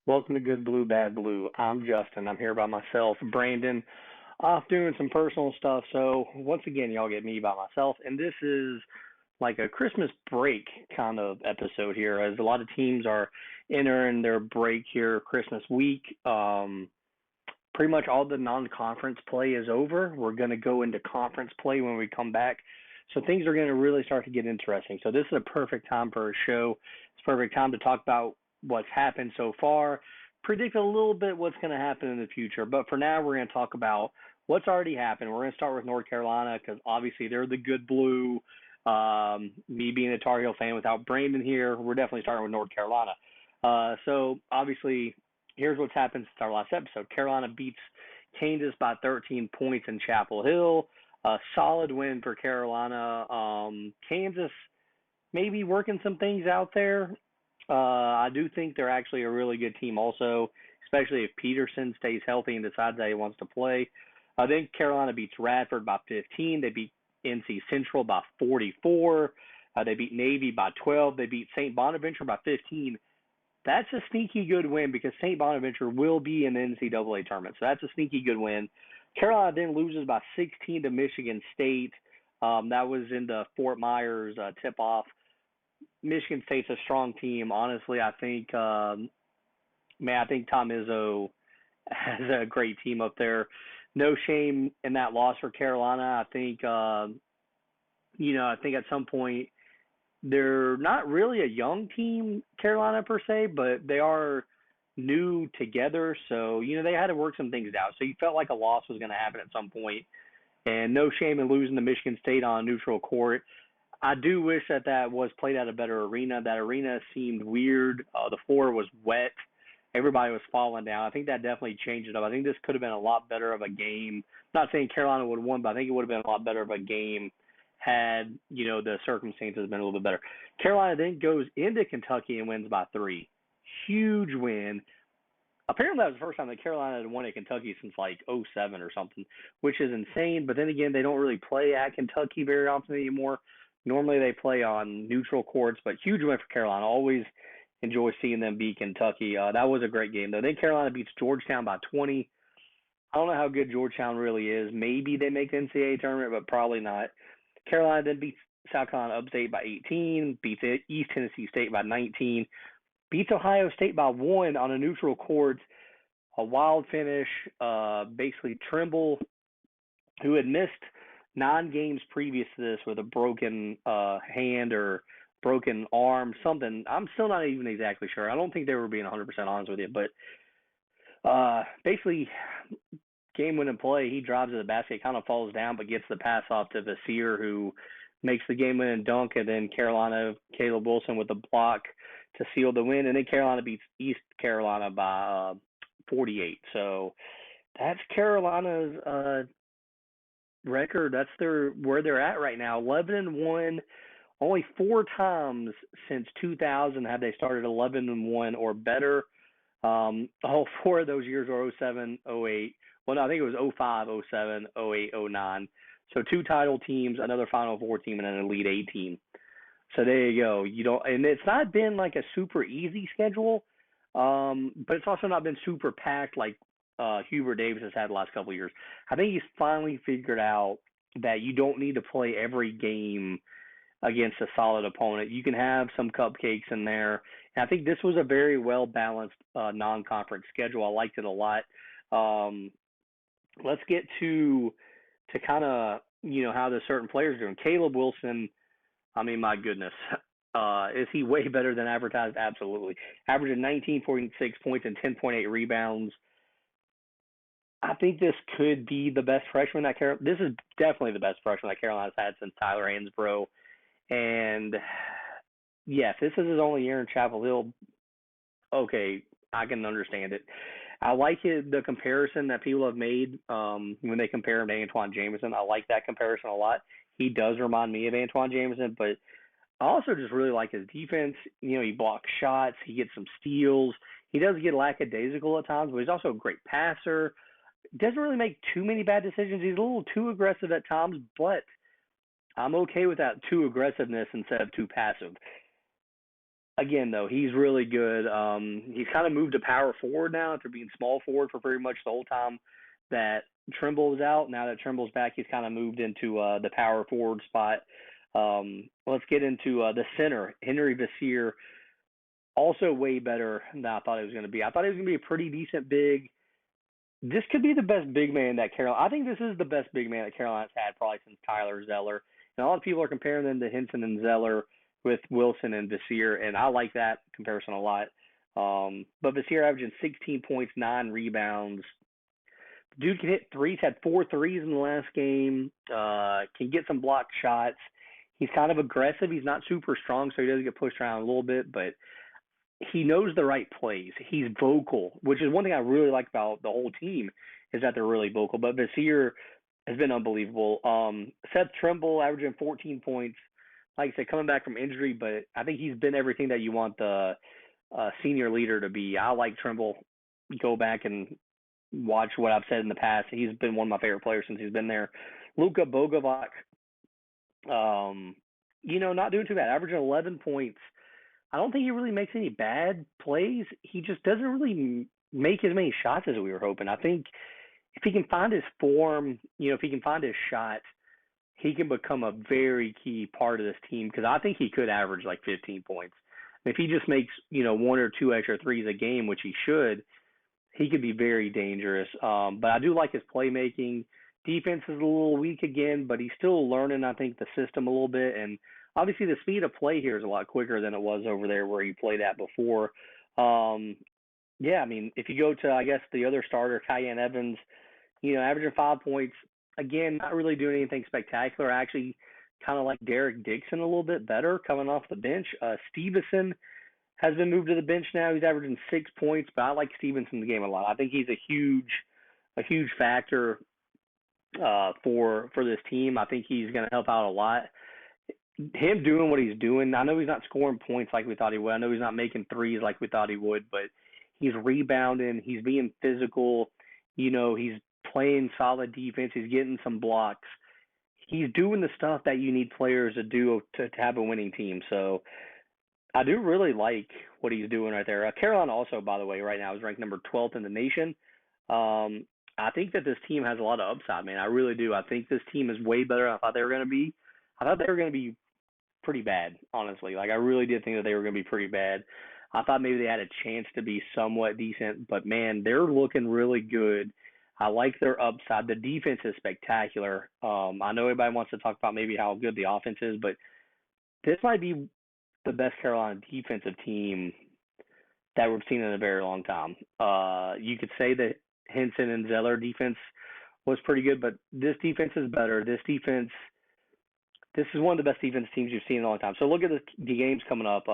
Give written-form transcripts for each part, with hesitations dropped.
Welcome to Good Blue, Bad Blue. I'm Justin. I'm here by myself. Brandon off doing some personal stuff. So once again, y'all get me by myself. And this is like a Christmas break kind of episode here, as a lot of teams are entering their break here Christmas week. Pretty much all the non-conference play is over. We're going to go into conference play when we come back. So things are going to really start to get interesting. So this is a perfect time for a show. It's a perfect time to talk about what's happened so far, predict a little bit what's going to happen in the future. But for now, we're going to talk about what's already happened. We're going to start with North Carolina because obviously they're the good blue. Me being a Tar Heel fan without Brandon here, we're definitely starting with North Carolina. So obviously, here's what's happened since our last episode. Carolina beats Kansas by 13 points in Chapel Hill. A solid win for Carolina. Kansas maybe working some things out there. I do think they're actually a really good team also, especially if Peterson stays healthy and decides that he wants to play. I think Carolina beats Radford by 15. They beat NC Central by 44. They beat Navy by 12. They beat St. Bonaventure by 15. That's a sneaky good win because St. Bonaventure will be in the NCAA tournament. So that's a sneaky good win. Carolina then loses by 16 to Michigan State. That was in the Fort Myers tip-off. Michigan State's a strong team. Honestly, I think, I think Tom Izzo has a great team up there. No shame in that loss for Carolina. I think, I think at some point they're not really a young team, Carolina per se, but they are new together. So, they had to work some things out. So you felt like a loss was going to happen at some point. And no shame in losing to Michigan State on a neutral court. I do wish that was played at a better arena. That arena seemed weird. The floor was wet. Everybody was falling down. I think that definitely changed it up. I think this could have been a lot better of a game. Not saying Carolina would have won, but I think it would have been a lot better of a game had, the circumstances been a little bit better. Carolina then goes into Kentucky and wins by 3. Huge win. Apparently that was the first time that Carolina had won at Kentucky since like '07 or something, which is insane. But then again, they don't really play at Kentucky very often anymore. Normally they play on neutral courts, but huge win for Carolina. Always enjoy seeing them beat Kentucky. That was a great game, though. Then Carolina beats Georgetown by 20. I don't know how good Georgetown really is. Maybe they make the NCAA tournament, but probably not. Carolina then beats South Carolina Upstate by 18, beats East Tennessee State by 19, beats Ohio State by 1 on a neutral court. A wild finish. Basically, Trimble, who had missed 9 games previous to this with a broken hand or broken arm, something. I'm still not even exactly sure. I don't think they were being 100% honest with you, but basically, game-winning play, he drives to the basket, kind of falls down, but gets the pass off to Vasir, who makes the game-winning dunk, and then Carolina, Caleb Wilson with the block to seal the win, and then Carolina beats East Carolina by 48. So that's Carolina's record. That's where they're at right now. 11-1. Only 4 times since 2000 have they started 11-1 or better. All 4 of those years were '07, '08. Well, no, I think it was '05, '07, '08, '09. So 2 title teams, another Final Four team, and an Elite 8 team. So there you go. And it's not been like a super easy schedule, but it's also not been super packed like Hubert Davis has had the last couple of years. I think he's finally figured out that you don't need to play every game against a solid opponent. You can have some cupcakes in there. And I think this was a very well-balanced non-conference schedule. I liked it a lot. Let's get to kind of, how the certain players are doing. Caleb Wilson, I mean, my goodness. Is he way better than advertised? Absolutely. Averaging 19.6 points and 10.8 rebounds. I think this could be the best freshman that this is definitely the best freshman that Carolina's had since Tyler Hansbrough. And yes, this is his only year in Chapel Hill. Okay, I can understand it. I like the comparison that people have made when they compare him to Antoine Jameson. I like that comparison a lot. He does remind me of Antoine Jameson, but I also just really like his defense. He blocks shots. He gets some steals. He does get lackadaisical at times, but he's also a great passer. Doesn't really make too many bad decisions. He's a little too aggressive at times, but I'm okay with that too aggressiveness instead of too passive. again, though, he's really good. He's kind of moved to power forward now after being small forward for pretty much the whole time that Trimble was out. Now that Trimble's back, he's kind of moved into the power forward spot. Let's get into the center, Henry Vassier, also way better than I thought it was going to be. I thought it was going to be a pretty decent big. This could be the best big man that Carolina. I think this is the best big man that Carolina's had probably since Tyler Zeller. And a lot of people are comparing them to Henson and Zeller with Wilson and Vassier, and I like that comparison a lot. But Vassier averaging 16 points, 9 rebounds. Dude can hit threes. Had 4 threes in the last game. Can get some blocked shots. He's kind of aggressive. He's not super strong, so he doesn't get pushed around a little bit, but he knows the right plays. He's vocal, which is one thing I really like about the whole team is that they're really vocal. But Vassier has been unbelievable. Seth Trimble averaging 14 points. Like I said, coming back from injury, but I think he's been everything that you want the senior leader to be. I like Trimble. Go back and watch what I've said in the past. He's been one of my favorite players since he's been there. Luka Bogovac, not doing too bad. Averaging 11 points. I don't think he really makes any bad plays. He just doesn't really make as many shots as we were hoping. I think if he can find his form, if he can find his shot, he can become a very key part of this team because I think he could average like 15 points. If he just makes, one or two extra threes a game, which he should, he could be very dangerous. But I do like his playmaking. Defense is a little weak again, but he's still learning, I think, the system a little bit. And obviously the speed of play here is a lot quicker than it was over there where he played at before. If you go to, I guess, the other starter, Kyan Evans, averaging 5 points. Again, not really doing anything spectacular. Actually, kind of like Derek Dixon a little bit better coming off the bench. Stevenson has been moved to the bench now. He's averaging 6 points, but I like Stevenson's game a lot. I think he's a huge factor for this team. I think he's going to help out a lot. Him doing what he's doing, I know he's not scoring points like we thought he would. I know he's not making threes like we thought he would, but he's rebounding. He's being physical. He's playing solid defense. He's getting some blocks. He's doing the stuff that you need players to do to have a winning team. So I do really like what he's doing right there. Carolina also, by the way, right now is ranked number 12th in the nation. I think that this team has a lot of upside, man. I really do. I think this team is way better than I thought they were going to be. I thought they were going to be pretty bad, honestly. Like, I really did think that they were going to be pretty bad. I thought maybe they had a chance to be somewhat decent, but man, they're looking really good. I like their upside. The defense is spectacular. I know everybody wants to talk about maybe how good the offense is, but this might be the best Carolina defensive team that we've seen in a very long time. You could say that Henson and Zeller defense was pretty good, but this defense is better. This is one of the best defense teams you've seen in a long time. So look at the games coming up.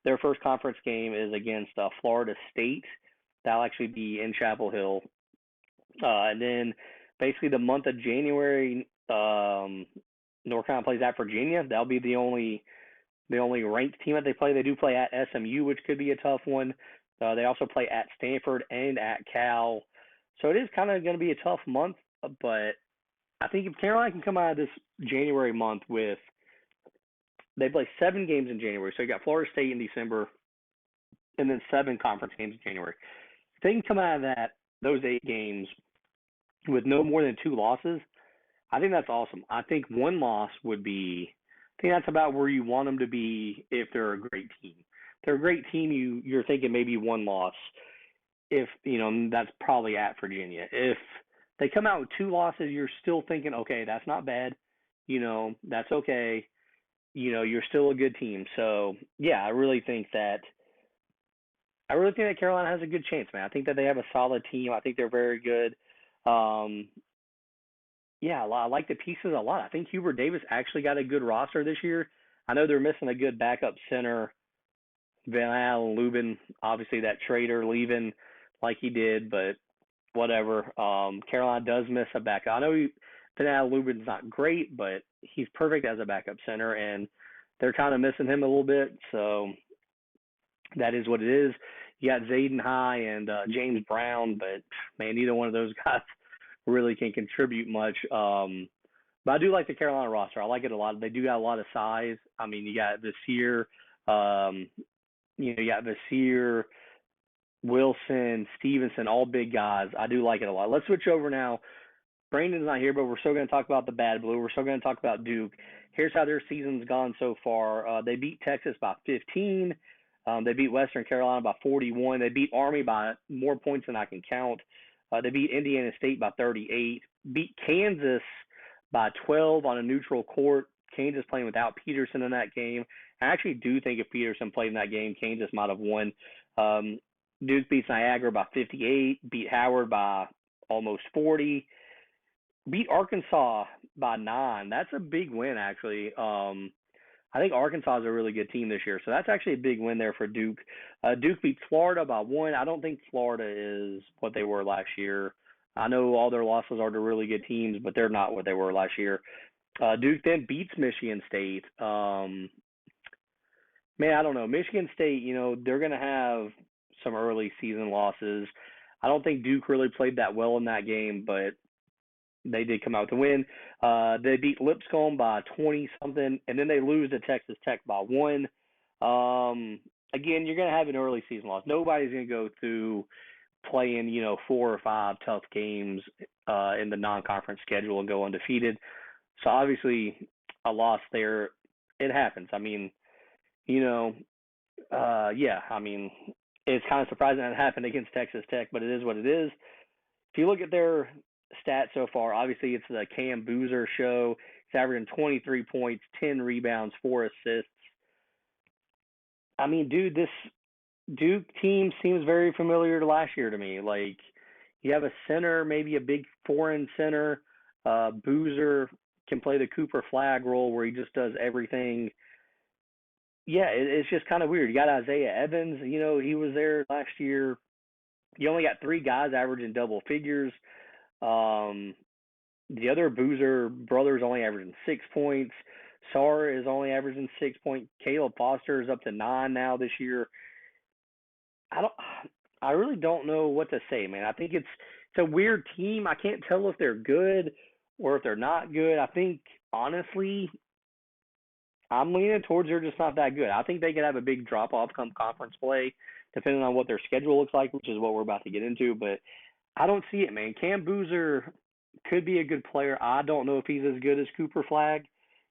Their first conference game is against Florida State. That'll actually be in Chapel Hill. And then basically the month of January, North Carolina plays at Virginia. That'll be the only ranked team that they play. They do play at SMU, which could be a tough one. They also play at Stanford and at Cal. So it is kind of going to be a tough month, but I think if Carolina can come out of this January month with, they play 7 games in January. So you got Florida State in December and then 7 conference games in January. If they can come out of those 8 games with no more than 2 losses, I think that's awesome. I think 1 loss would be, I think that's about where you want them to be if they're a great team. If they're a great team, you're thinking maybe 1 loss. If, that's probably at Virginia. If they come out with 2 losses, you're still thinking, okay, that's not bad. That's okay. You're still a good team. So, yeah, I really think that Carolina has a good chance, man. I think that they have a solid team. I think they're very good. I like the pieces a lot. I think Hubert Davis actually got a good roster this year. I know they're missing a good backup center. Van Allen Lubin, obviously that traitor leaving like he did, but whatever. Carolina does miss a backup. I know Van Allen Lubin's not great, but he's perfect as a backup center, and they're kind of missing him a little bit. So that is what it is. You got Zayden High and James Brown, but man, neither one of those guys really can contribute much. But I do like the Carolina roster. I like it a lot. They do got a lot of size. I mean, you got this year. You got Vasir, Wilson, Stevenson, all big guys. I do like it a lot. Let's switch over now. Brandon's not here, but we're still going to talk about the Bad Blue. We're still going to talk about Duke. Here's how their season's gone so far. They beat Texas by 15. They beat Western Carolina by 41. They beat Army by more points than I can count. They beat Indiana State by 38. Beat Kansas by 12 on a neutral court. Kansas playing without Peterson in that game. I actually do think if Peterson played in that game, Kansas might have won. Duke beats Niagara by 58. Beat Howard by almost 40. Beat Arkansas by 9. That's a big win, actually. I think Arkansas is a really good team this year, so that's actually a big win there for Duke. Duke beat Florida by 1. I don't think Florida is what they were last year. I know all their losses are to really good teams, but they're not what they were last year. Duke then beats Michigan State. Man, I don't know. Michigan State, they're going to have some early season losses. I don't think Duke really played that well in that game, but they did come out to win. They beat Lipscomb by 20-something, and then they lose to Texas Tech by 1. Again, you're going to have an early season loss. Nobody's going to go through playing, 4 or 5 tough games in the non-conference schedule and go undefeated. So obviously, a loss there, it happens. I mean, it's kind of surprising that it happened against Texas Tech, but it is what it is. If you look at their stats so far, obviously it's the Cam Boozer show. He's averaging 23 points, 10 rebounds, 4 assists. I mean, dude, this Duke team seems very familiar to last year to me. Like, you have a center, maybe a big foreign center. Boozer can play the Cooper Flag role where he just does everything. Yeah, it's just kind of weird. You got Isaiah Evans, he was there last year. You only got 3 guys averaging double figures. The other Boozer brothers only averaging 6 points. Sarr is only averaging 6 points. Caleb Foster is up to 9 now this year. I really don't know what to say, man. I think it's a weird team. I can't tell if they're good or if they're not good. I think, honestly, I'm leaning towards they're just not that good. I think they could have a big drop-off come conference play, depending on what their schedule looks like, which is what we're about to get into. But I don't see it, man. Cam Boozer could be a good player. I don't know if he's as good as Cooper Flag,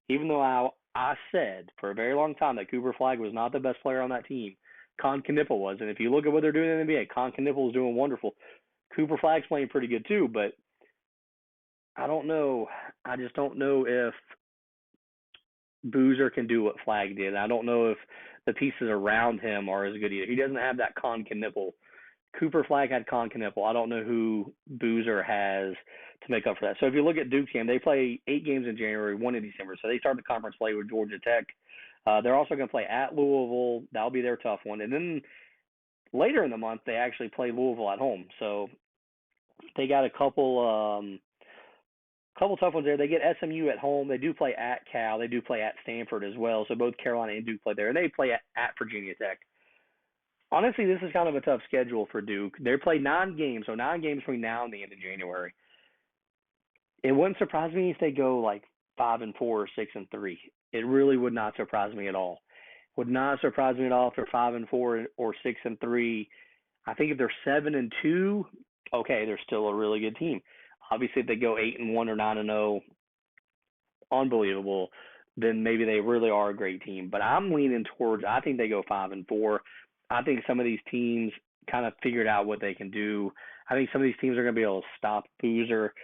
even though I said for a very long time that Cooper Flag was not the best player on that team. Con Knipple was. And if you look at what they're doing in the NBA, Con Knipple is doing wonderful. Cooper Flag's playing pretty good too, but I don't know. I just don't know if Boozer can do what Flag did. I don't know if the pieces around him are as good either. He doesn't have that Con Knipple. Cooper Flag had Con Knipple. I don't know who Boozer has to make up for that. So if you look at Duke's game, they play 8 games in January, 1 in December. So they start the conference play with Georgia Tech. They're also going to play at Louisville. That'll be their tough one. And then later in the month, they actually play Louisville at home. So they got a couple tough ones there. They get SMU at home. They do play at Cal. They do play at Stanford as well. So both Carolina and Duke play there. And they play at Virginia Tech. Honestly, this is kind of a tough schedule for Duke. They play 9 games, so 9 games between now and the end of January. It wouldn't surprise me if they go like 5-4 or 6-3. It really would not surprise me at all. Would not surprise me at all if they're 5-4 or 6-3. I think if they're 7-2, okay, they're still a really good team. Obviously, if they go 8-1 or 9-0, unbelievable. Then maybe they really are a great team. But I'm leaning towards. I think they go 5-4. I think some of these teams kind of figured out what they can do. I think some of these teams are going to be able to stop Boozer.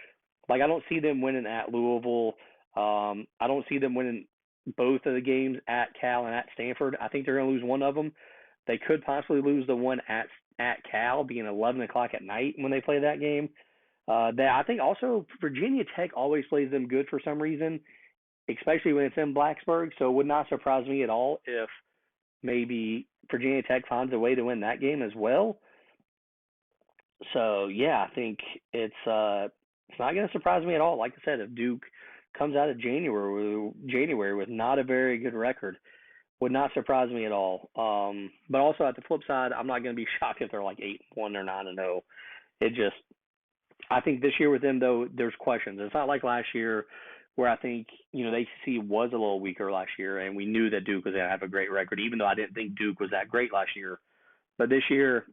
Like, I don't see them winning at Louisville. I don't see them winning both of the games at Cal and at Stanford. I think they're going to lose one of them. They could possibly lose the one at Cal, being 11 o'clock at night when they play that game. I think also Virginia Tech always plays them good for some reason, especially when it's in Blacksburg. So it would not surprise me at all if maybe Virginia Tech finds a way to win that game as well. So yeah, I think it's not going to surprise me at all. Like I said, if Duke comes out of January with not a very good record, would not surprise me at all. But also at the flip side, I'm not going to be shocked if they're like 8-1 or 9-0. I think this year with them though, there's questions. It's not like last year where I think, the ACC was a little weaker last year, and we knew that Duke was going to have a great record, even though I didn't think Duke was that great last year. But this year,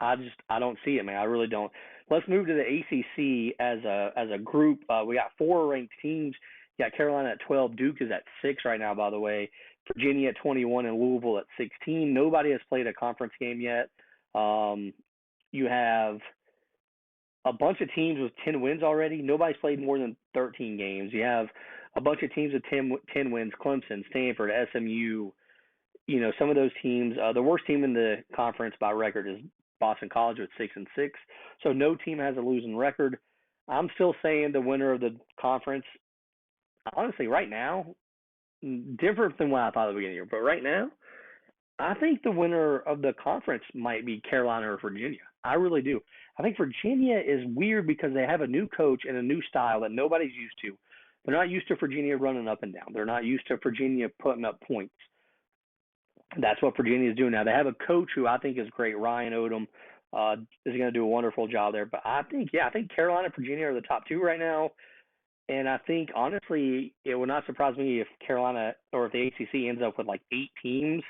I don't see it, man. I really don't. Let's move to the ACC as a group. We got four ranked teams. You got Carolina at 12. Duke is at 6 right now, by the way. Virginia at 21 and Louisville at 16. Nobody has played a conference game yet. You have a bunch of teams with 10 wins already. Nobody's played more than 13 games. You have a bunch of teams with 10 wins: Clemson, Stanford, SMU. Some of those teams. The worst team in the conference by record is Boston College with 6-6. So no team has a losing record. I'm still saying the winner of the conference. Honestly, right now, different than what I thought at the beginning of the year, but right now, I think the winner of the conference might be Carolina or Virginia. I really do. I think Virginia is weird because they have a new coach and a new style that nobody's used to. They're not used to Virginia running up and down. They're not used to Virginia putting up points. That's what Virginia is doing now. They have a coach who I think is great. Ryan Odom is going to do a wonderful job there. But I think Carolina and Virginia are the top two right now. And I think, honestly, it would not surprise me if Carolina or if the ACC ends up with like 8 teams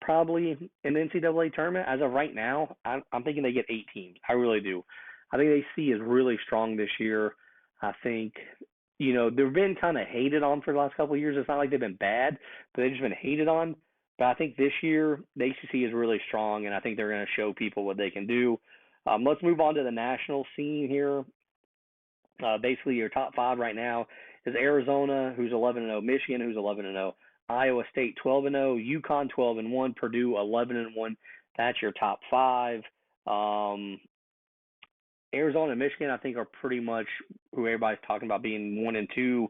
probably in the NCAA tournament. As of right now, I'm thinking they get 8 teams. I really do. I think the ACC is really strong this year. I think, they've been kind of hated on for the last couple of years. It's not like they've been bad, but they've just been hated on. But I think this year, the ACC is really strong, and I think they're going to show people what they can do. Let's move on to the national scene here. Basically, your top 5 right now is Arizona, who's 11-0, Michigan, who's 11-0, Iowa State 12-0, UConn 12-1, Purdue 11-1. That's your top 5. Arizona and Michigan, I think, are pretty much who everybody's talking about being 1 and 2.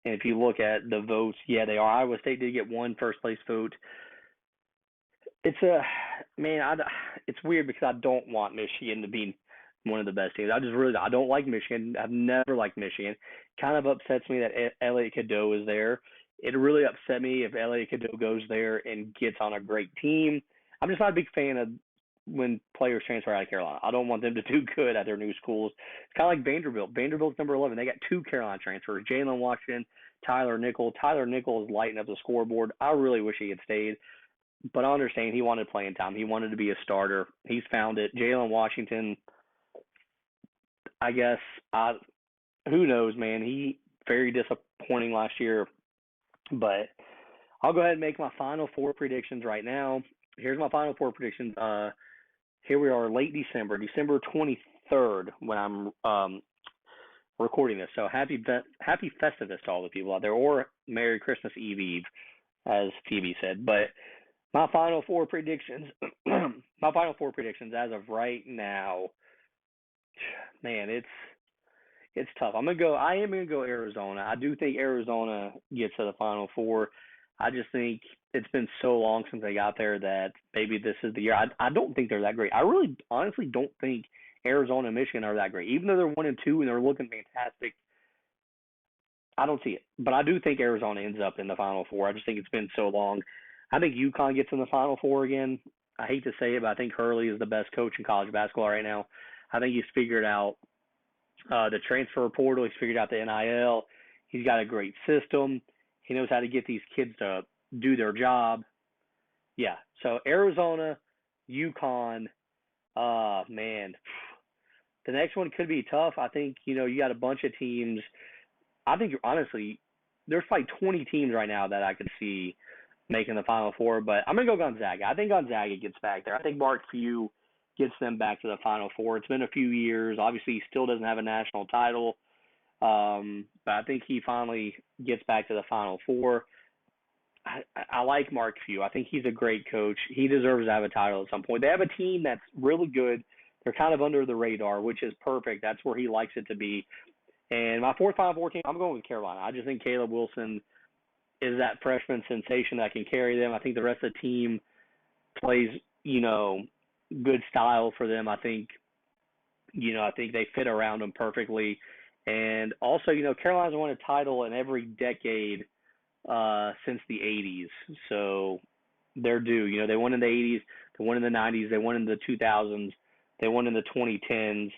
And if you look at the votes, yeah, they are. Iowa State did get one first place vote. It's weird because I don't want Michigan to be one of the best teams. I don't like Michigan. I've never liked Michigan. Kind of upsets me that Elliot Cadeau is there. It really upset me if Elliot Cadeau goes there and gets on a great team. I'm just not a big fan of when players transfer out of Carolina. I don't want them to do good at their new schools. It's kind of like Vanderbilt. Vanderbilt's number 11. They got 2 Carolina transfers, Jalen Washington, Tyler Nickel. Tyler Nickel is lighting up the scoreboard. I really wish he had stayed, but I understand he wanted playing time. He wanted to be a starter. He's found it. Jalen Washington, I guess, who knows, man. He very disappointing last year, but I'll go ahead and make my final 4 predictions right now. Here's my final 4 predictions. Here we are, late December 23rd, when I'm recording this. So happy Festivus to all the people out there, or Merry Christmas Eve, as Phoebe said. But my final 4 predictions, as of right now, man, it's tough. I am gonna go Arizona. I do think Arizona gets to the Final Four. I just think it's been so long since they got there that maybe this is the year. I don't think they're that great. I really honestly don't think Arizona and Michigan are that great. Even though they're 1 and 2 and they're looking fantastic, I don't see it. But I do think Arizona ends up in the Final Four. I just think it's been so long. I think UConn gets in the Final Four again. I hate to say it, but I think Hurley is the best coach in college basketball right now. I think he's figured out the transfer portal. He's figured out the NIL. He's got a great system. He knows how to get these kids to do their job. Yeah, so Arizona, UConn, man. The next one could be tough. I think, you got a bunch of teams. I think, honestly, there's probably 20 teams right now that I could see making the Final Four, but I'm going to go Gonzaga. I think Gonzaga gets back there. I think Mark Few gets them back to the Final Four. It's been a few years. Obviously, he still doesn't have a national title, but I think he finally gets back to the Final Four. I like Mark Few. I think he's a great coach. He deserves to have a title at some point. They have a team that's really good. They're kind of under the radar, which is perfect. That's where he likes it to be. And my fourth Final Four team, I'm going with Carolina. I just think Caleb Wilson is that freshman sensation that can carry them. I think the rest of the team plays, good style for them. I think they fit around them perfectly. And also, Carolina's won a title in every decade since the 80s. So they're due. They won in the 80s, they won in the 90s, they won in the 2000s, they won in the 2010s.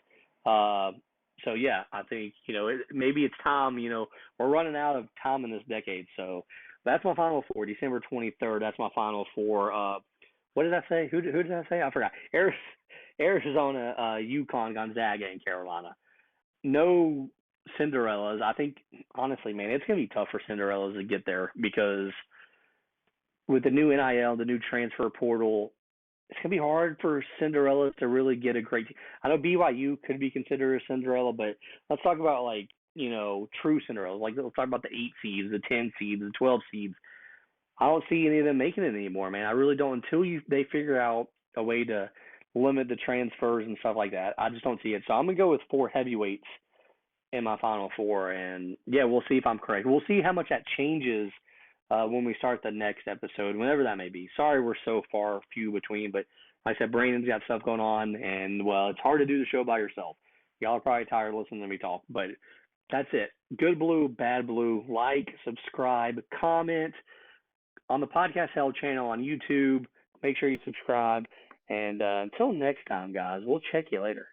So yeah, I think maybe it's time. We're running out of time in this decade. So that's my final four. December 23rd. That's my final four. What did I say? Who did I say? I forgot. Arizona, UConn, Gonzaga, and Carolina. No Cinderellas. I think honestly, man, it's gonna be tough for Cinderellas to get there because with the new NIL, the new transfer portal, it's gonna be hard for Cinderellas to really get a great. I know BYU could be considered a Cinderella, but let's talk about like true Cinderellas. Like let's talk about the 8 seeds, the 10 seeds, the 12 seeds. I don't see any of them making it anymore, man. I really don't until they figure out a way to limit the transfers and stuff like that. I just don't see it. So I'm gonna go with four heavyweights in my final four, and yeah, we'll see if I'm correct. We'll see how much that changes when we start the next episode, whenever that may be. Sorry, we're so far few between, but like I said, Brandon's got stuff going on, and well, it's hard to do the show by yourself. Y'all are probably tired listening to me talk, but that's it. Good blue, bad blue. Like, subscribe, comment on the Podcast Hell channel on YouTube. Make sure you subscribe. And until next time, guys, we'll check you later.